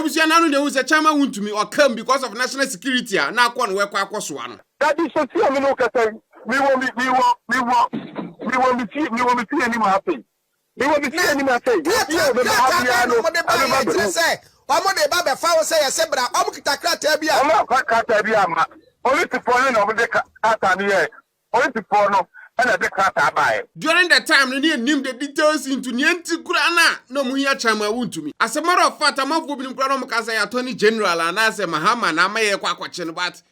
Ebusia na no dey say chairman Wontumi or come because of national security na akọ no we kwa akọ so ano. That is so see me no kasa. Me want me see any happen. Me want me see any happen. Omo de ba be fa wo say yese bra omo kita krata bia omo krata bia ma only to follow no de krata ni e only to follow na de krata ba. During the time no nim the details into nienti kura na no mu hia chairman Wontumi as a matter of fact amafo bi nkura no mo ka say attorney general and na say Mahama na maye kwa kwache no but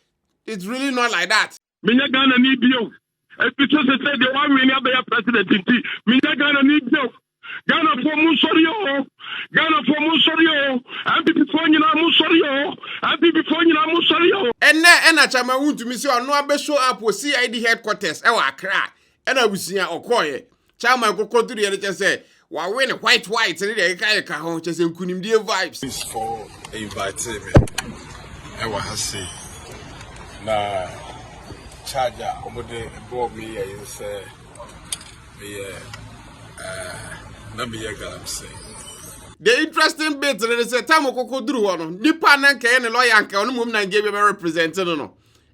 it's really not like that. Minya Ghana ni bio because say the one we never be president inti minya Ghana ni bio Ghana for Musorio Ghana for Musorio and before you na Musorio and before you na Musorio and na chairman Wontumi say ono abeshow up with CID headquarters e wa Accra and abusia okoye chairman kokoduru ye dey say wa win white ni dey ka ho che say nkunimdie vibes is for inviting me e wa hase na charger omode bo me ye say me the interesting bit is say time kokoduru ho no nipa na nka ne lawyer nka ono mum na nge be representing no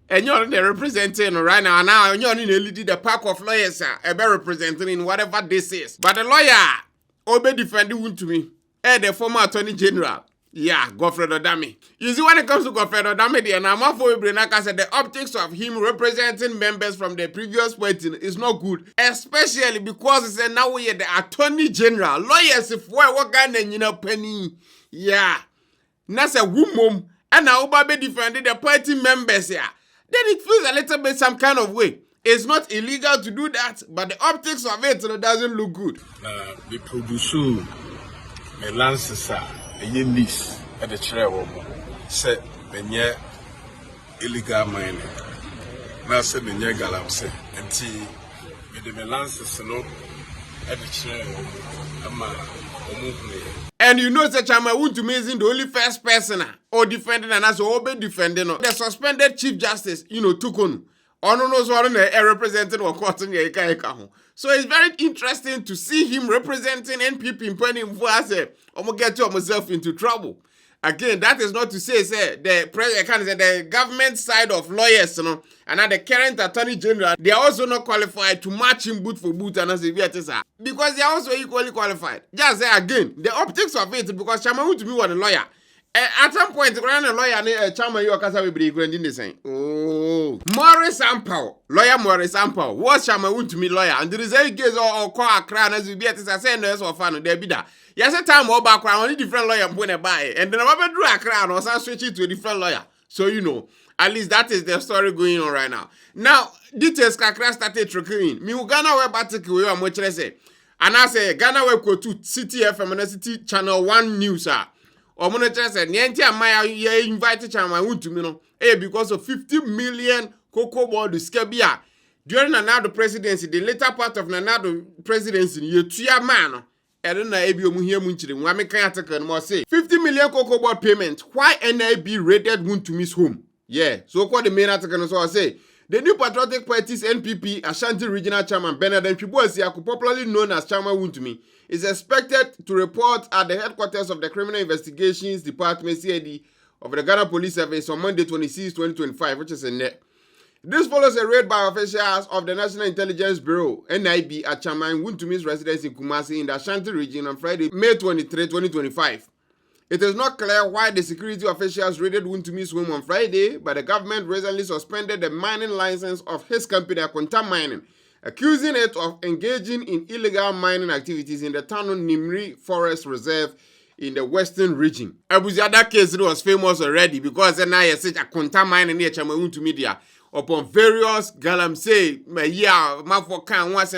and you're the representing right now you're leading the pack of lawyers be representing in whatever this is but the lawyer obe defending Wontumi the former attorney general. Yeah, Godfred Odami. You see, when it comes to Godfred Odami, the optics of him representing members from the previous wedding is not good, especially because it's now we are the attorney general. Lawyers, if we're working, you know, penny. Yeah, that's a woman, and now Obabe defended the party members here. Then it feels a little bit some kind of way. It's not illegal to do that, but the optics of it doesn't look good. The producer, my lances are. A list at the chair said, Menya illegal mining. Now said, Menya Galam said, and tea with the melances at the chair. And you know that Chairman Wontumi isn't the only first person or defending and as Obe defending the suspended Chief Justice, took on. Ono knows what representing or cotton yeka. So it's very interesting to see him representing NPP in Penning for us. Get yourself into trouble. Again, that is not to say the government side of lawyers, and the current attorney general, they are also not qualified to match him boot for boot and as a because they are also equally qualified. Just say again, the optics of it, because Chairman Wontumi was a lawyer. At some point, the lawyer, Chairman, you are be granting the same. Oh, Maurice Ampao, lawyer Maurice Ampao, was Chairman Wontumi lawyer, and the result case or call a crown as we be at a say no fan there be that. Yes, a time more background, only different lawyer when I buy it, and then I drew a crown or some switch it to a different lawyer. So at least that is the story going on right now. Now, details kakra started trickling. Me Ghana web article we are much say, and I say Ghana web go to City FM and City Channel 1 News or monitor said, Niente Amaya invited Chairman Wontumi because of 50 million cocoa board to Skabia. During Nanado presidency, the later part of Nanado presidency, you two man. I don't know if you say 50 million cocoa board payment. Why NIB raided Wontumi's home? Yeah, so what the main article so I say. The new Patriotic Party's NPP Ashanti Regional Chairman Bernard Mfibuasiaku, popularly known as Chairman Wontumi, is expected to report at the headquarters of the Criminal Investigations Department (CID) of the Ghana Police Service on Monday 26, 2025, which is a net. This follows a raid by officials of the National Intelligence Bureau (NIB) at Chairman Wontumi's residence in Kumasi in the Ashanti region on Friday, May 23, 2025. It is not clear why the security officials raided Wontumi's home on Friday, but the government recently suspended the mining license of his company, Akonta Mining, accusing it of engaging in illegal mining activities in the Tano Nimri Forest Reserve in the western region. Abuziada case was famous already because then I said Akonta Mining near Chairman Wontumi there upon various galamsey, mafo can once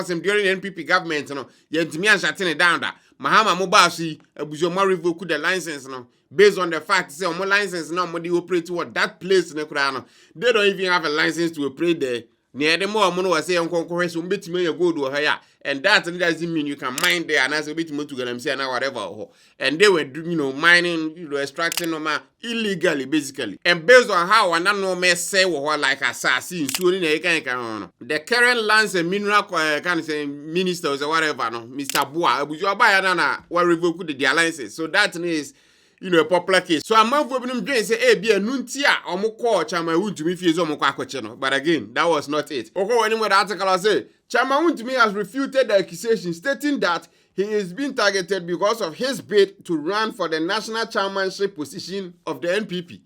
him during the NPP government, yentimi and shutting it down that. Mahama Mobashi, Abuzoma revoke the license based on the fact say more license now money operate toward that place in the Kurano. They don't even have a license to operate there. Near the more money was saying concourse will bit me go to her, and that doesn't mean you can mine there and as a bit more to them say now whatever. And they were mining, extracting illegally basically. And based on how I don't know say what like assassin soon the current lands and mineral can say ministers or whatever Mr. Bua Abuja Bayana were revoked the licenses. So that is a popular case. So I'm not going to say, hey, be a nuntia or more Chairman Wontumi fees or more. But again, that was not it. Okay, anyway, the article I say, Chairman Wontumi has refuted the accusation, stating that he is being targeted because of his bid to run for the national chairmanship position of the NPP.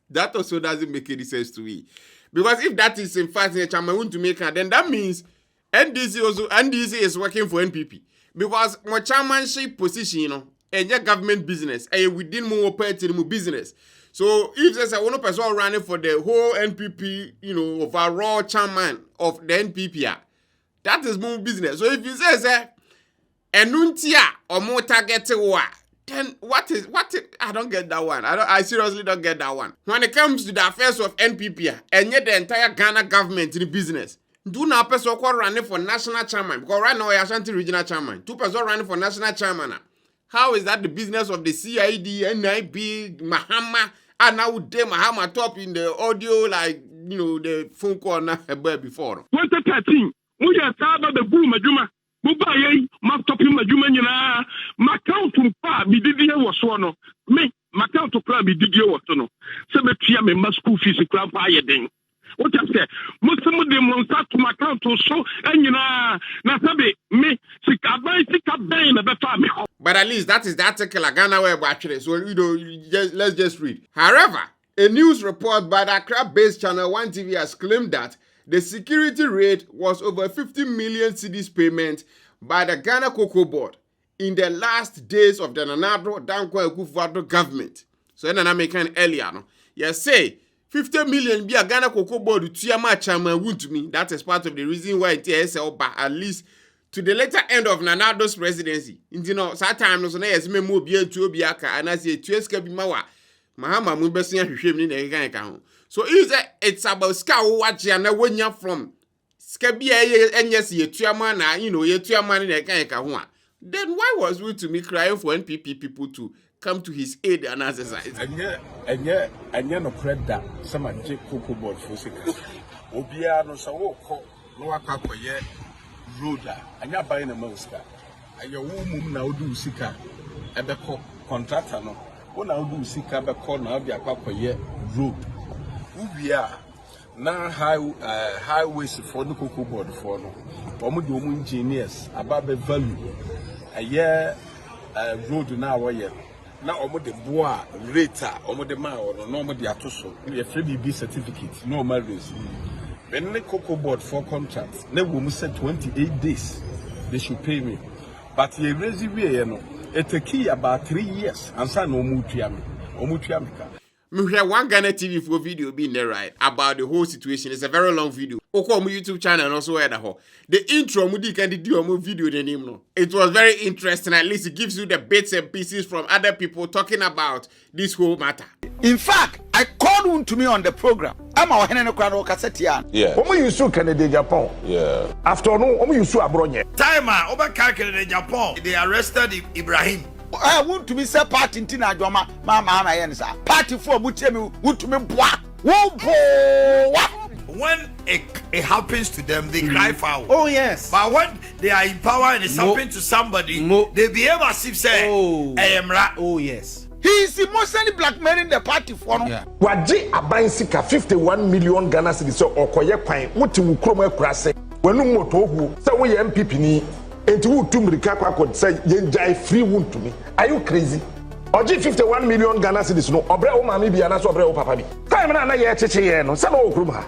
That also doesn't make any sense to me. Because if that is in fact the Chairman Wontumi, then that means NDC is working for NPP. Because my chairmanship position, and your government business, and within more party business. So if there's a one person running for the whole NPP, overall chairman of the NPP, that is more business. So if you say, enuntia or more target then what is I don't get that one. I seriously don't get that one. When it comes to the affairs of NPP and yet the entire Ghana government in the business, do not person running for national chairman because right now Ashanti regional chairman, 2 person running for national chairman. How is that the business of the CID, NIB, Mahama, and now they Mahama top in the audio like the phone call before. 2013, we are started the boom Majuma. Mubaye, my top in Majuma, my count to pa, be Didier was one. Me, my count to club be Didier was one. Cemetery, my school fees, a club higher thing. What I say, most of them will start to my count to so, and Nasabe, me, but at least that is the article of Ghana Web actually. So let's just read. However, a news report by the Accra-based Channel 1 TV has claimed that the security raid was over 50 million cedis payment by the Ghana Cocoa Board in the last days of the Nana Addo Dankwa Akufo-Addo government. So then I make an earlier, no? Yes, say 50 million be a Ghana Cocoa Board to Chairman Wontumi. That is part of the reason why it is at least to the later end of Nana Addo's presidency. Sometimes no yes me mo bia tu obiaka and I say tu eska bi mawa. Mahama mu besia hwehwem ni na kan ka ho. So it's about ska watch ya na wonya from ska bia enyes ye tuama na ye tuama ni na kan ka ho. Then why was Wontumi crying for NPP people to come to his aid and exercise? Anya no credit some je Cocoa Board for sika. Obia no so wo ko no akakoye roader anya buy na monster ayo wo mum na odu sika ebeko contractor no wo na odu sika beko na obi akwakoye road ubia na highways for no Cocoa Board for no omo de omo engineers ababe value aye road na woye na omo de boa rate omo de ma no omo de atoso ye free BB certificate no ma raise. When the Cocoa Board for contracts, they will say 28 days they should pay me. But ye raise it take about 3 years and say no mutuami. We have one Ghana TV for video being there right about the whole situation. It's a very long video. Oko my YouTube channel and also the intro mudi can do a video the name no. It was very interesting. At least it gives you the bits and pieces from other people talking about this whole matter. In fact, I called Wontumi on the program. I'm our Henry Crano Cassetia. Yeah. Omo yusu Canada Japan. Yeah. After no, omo yusu abronye. Time over Canada Japan. They arrested Ibrahim. I want to be say party in Tina Joma, Mama Yensa. Party for Mutemi, Wontumi Bwa. When it happens to them, they cry foul. Oh, yes. But when they are in power and it's happening to somebody, they behave as if say, I am right. Oh, yes. He is emotionally blackmailing the party for no. Waji aban sika 51 million Ghana cedis so okoye kwan muti mu kromo akurase wanu moto hu say we MPP ni enti wu tumrika kwakod say yenjai free Wontumi. Are you crazy? Oji 51 million Ghana cedis no obre wo mami bia na so obre wo papa bi. Time na ye cheche ye no say no okrum ha.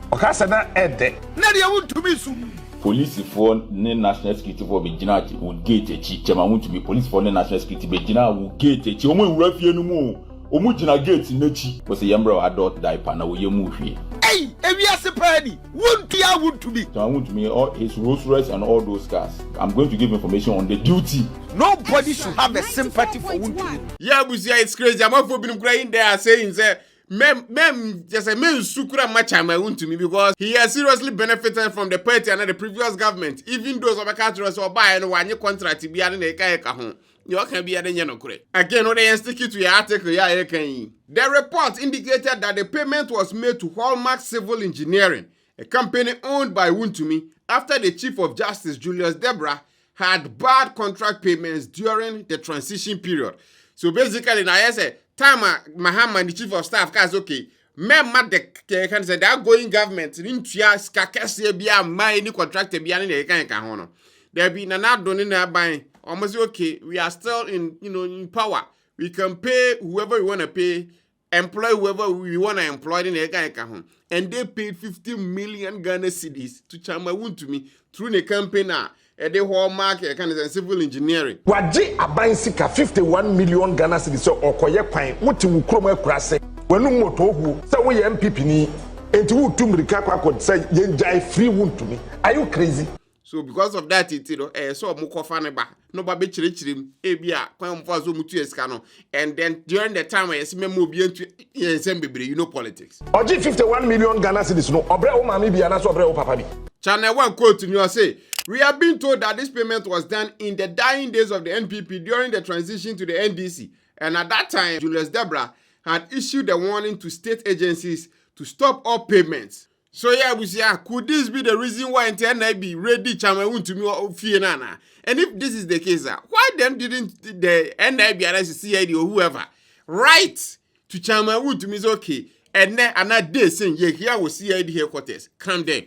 Okasa na ede. Na de Wontumi su. Police for national security for Bejina would gate echi Chairman Wontumi police for national security Bejina would gate echi omo wura fie no mu omo gina gate n'echi was a yambra adult diaper na wo yemu hwie. Hey, ewiase pani Wontumi Chairman Wontumi all his Rolls Royce and all those cars. I'm going to give information on the duty. Nobody should have a sympathy for Wontumi. Yeah, Busia, it's crazy. I'm not for being crying there saying say just a man sukura much Wontumi because he has seriously benefited from the party and the previous government. Even those of a country or buy and one year contract to be at the you can be at the Yanokre. Again, when they stick it to your article, the report indicated that the payment was made to Hallmark Civil Engineering, a company owned by Wontumi, after the Chief of Justice Julius Deborah had bad contract payments during the transition period. So basically, now I say, time Mahama, the chief of staff, says, okay, member the can say that going government into ya skakese bia my any contract bia ne kan kan ho no. There be na donin na ban almost okay, we are still in power. We can pay whoever we want to pay, employ whoever we want to employ in the kan. And they paid 50 million Ghana cedis to Chama Wontumi through the campaign now. And the whole market kind of civil engineering. Waji aban sika 51 million Ghana cedis so okoye kwan wuti wu kromo akurase. Wenu moto hu say we MPP ni enti wu tumrika kwakod say yenjai free Wontumi. Are you crazy? So because of that, so mukofa neba no ba be chirichirim ebia kwan mfa so mutu esika no, and then during the time I see me obi entu yensem bebre politics. Oji 51 million Ghana cedis no obre o mami bia na so obre o papa bi. Channel 1 quote you say, we have been told that this payment was done in the dying days of the NPP during the transition to the NDC, and at that time Julius Debra had issued a warning to state agencies to stop all payments. So yeah, we say, could this be the reason why NIB ready Chama Wontumi fear nana? And if this is the case, why then didn't the NIB arrest the CID or whoever write to Chama Wontumi is okay? And then another day saying, yeah, here was CID headquarters. Come there.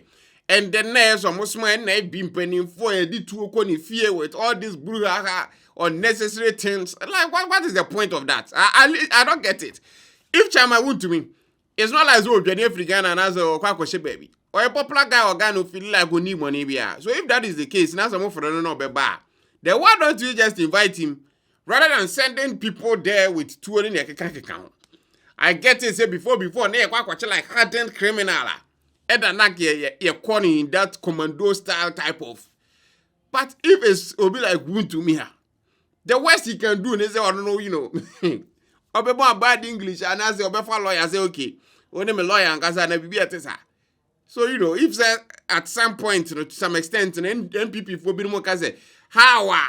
And then there's almost my NIB penning for a D2 fear with all these unnecessary things. Like, what is the point of that? I don't get it. If Chama Wontumi, it's not like so Jenny African and as a kwakoshe baby. Or a popular guy or guy who feel like we need money bia. So if that is the case, now some for no be bar. Then why don't you just invite him rather than sending people there with touring their account? I get it say before ne kwakoshe like hardened criminal. Eda nak ye corny in that commando style type of. But if it's be like Wontumi, the worst he can do is say, I don't know, Obe bad English and I say Obe for lawyer say okay. Only me lawyer and kasa na bibi atesa. So if say at some point to some extent NPP for binum kase how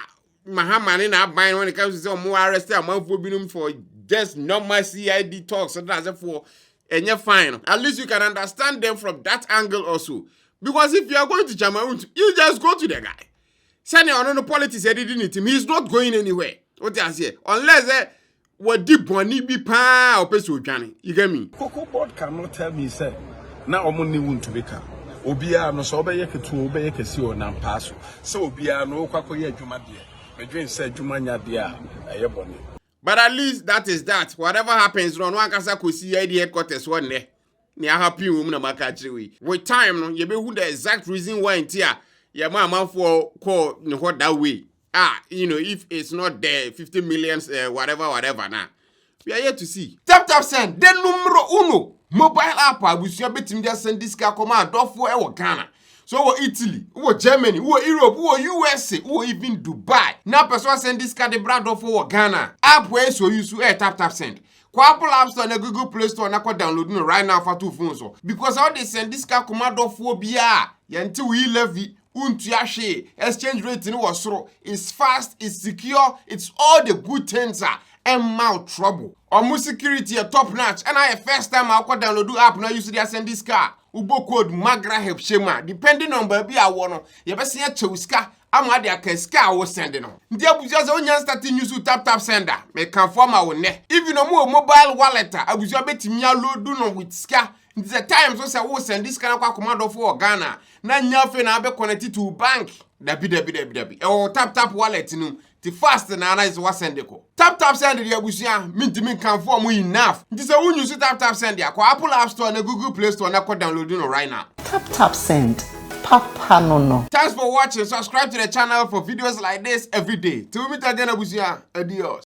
Mahama na ban when it comes to say more arrest am for binum for just normal CID talks so that's for and you're fine. At least you can understand them from that angle also. Because if you are going to Chama, you just go to the guy. Sending on the politics editing it, he's not going anywhere. What I say? Unless what deep money be pa or peso Johnny. You get me? Cocoa board cannot tell me, say, now I'm only want to become. Obia no so be yeke to obey yeke si o nam paso. So obia no kwakoye adwuma de. Medwen say adwuma nya de a boni. But at least that is that. Whatever happens, no one can say CID headquarters one day. Ni happy woman na makachiri. With time, no, you be who the exact reason why intia your mama for call what that way. If it's not there, 50 million, whatever now. We are here to see. Tap send. Then numero uno. Mobile app. Abusia betim just send this car command. Don't for Ghana. So Italy, Germany, Europe, USA, even Dubai. Now person send this card the brand of Ghana. App where so you tap send. Apple App Store and Google Play Store na ko download no right now for 2 phones so. Because how they send this card command of bia until we levy untuashe exchange rate no was so. It's fast, it's secure, it's all the good things and mouth trouble. Almost security a top notch. And I first time I could download the app now you see they send this car. Ubo code Magraheb Shema. Depending on baby I want you better see a chowska. I'm at the Kaska was sending on. There was just only starting use to tap sender. Make conform our neck. If you know more mobile wallet, I was your bet me load do no with ska. It's a time so say we send this kind of command for Ghana. Na nyafe na be connected to bank. Dabi. Oh tap wallet no. The fast na is what send ko. Tap send the abusia mean conform we enough. This when you use tap send ya. Ko Apple App Store and Google Play Store na ko download no right now. Tap send. Papa no. Thanks for watching. Subscribe to the channel for videos like this every day. Till we meet again, abusia. Adios.